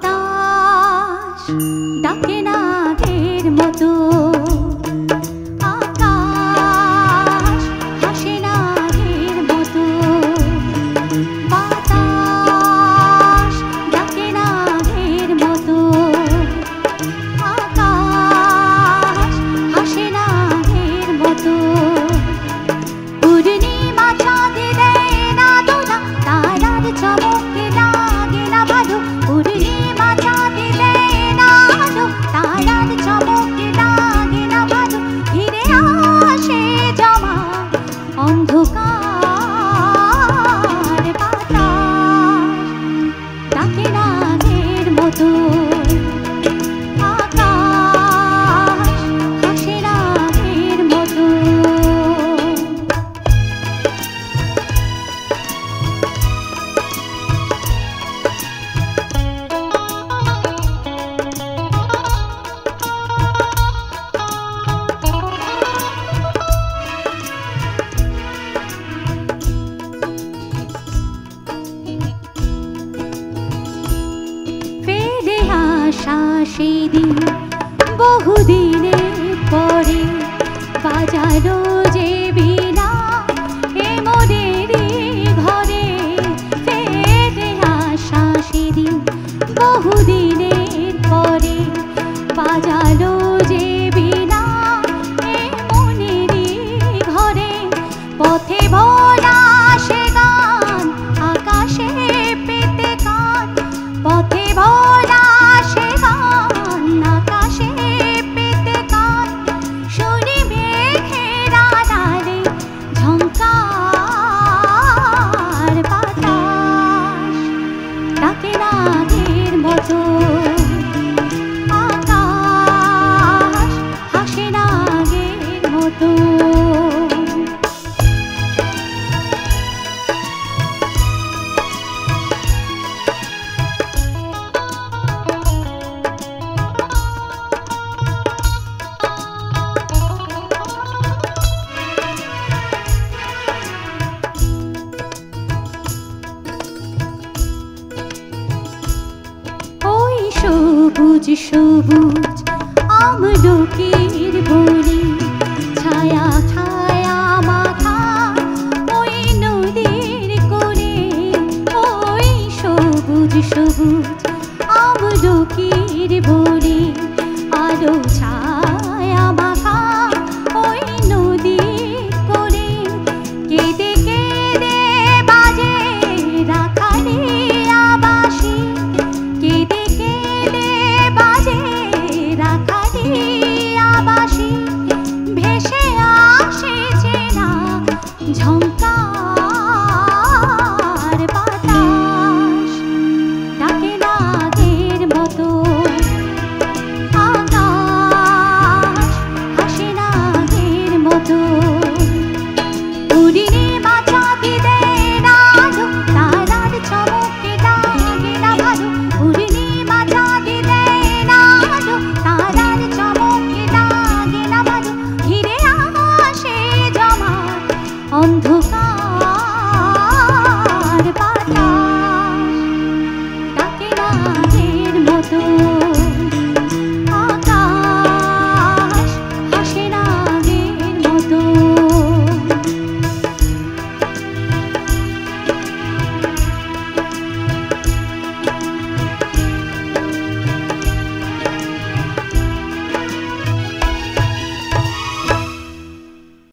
বাতাস ডাকে না আগের মতো, আকাশ হাসে না আগের মতো। বাতাস ডাকে না আগের মতো, আকাশ হাসে না আগের মতো। পূর্ণিমা চাঁদে দেয় না দোলা, তারার চমকে লাগে না ভালো। পূর্ণিমা চাঁদে দেয় না আলো, তারার চমকে লাগে না ভালো। ঘিরে আসে জমা অন্ধকার, বাতাস ডাকে না আগের মতো, আকাশ হাসে না আগের মতো। ফেলে আসা সেদিন বহুদিনের পরে, বাজালো যে বীণা এ মনেরই ঘরে। ফেলে আসা সেদিন বহুদিনের পরে, বাজালো যে বীণা এ মনেরই ঘরে। পথে ভোলা সে গান, আকাশে পেতে কান। পথে ভোলা সে গান, আকাশে পেতে কান। শুনি মেঘের আড়ালে ঝংকার, বাতাস ডাকে না আগের মতো, আকাশ হাসে না আগের মতো। ওই সবুজ সবুজ আমলকির বনে, ছায়া ছায়া মাথা ওই নদীর কোণে। ওই সবুজ সবুজ আমলকির বনে, আলো ছা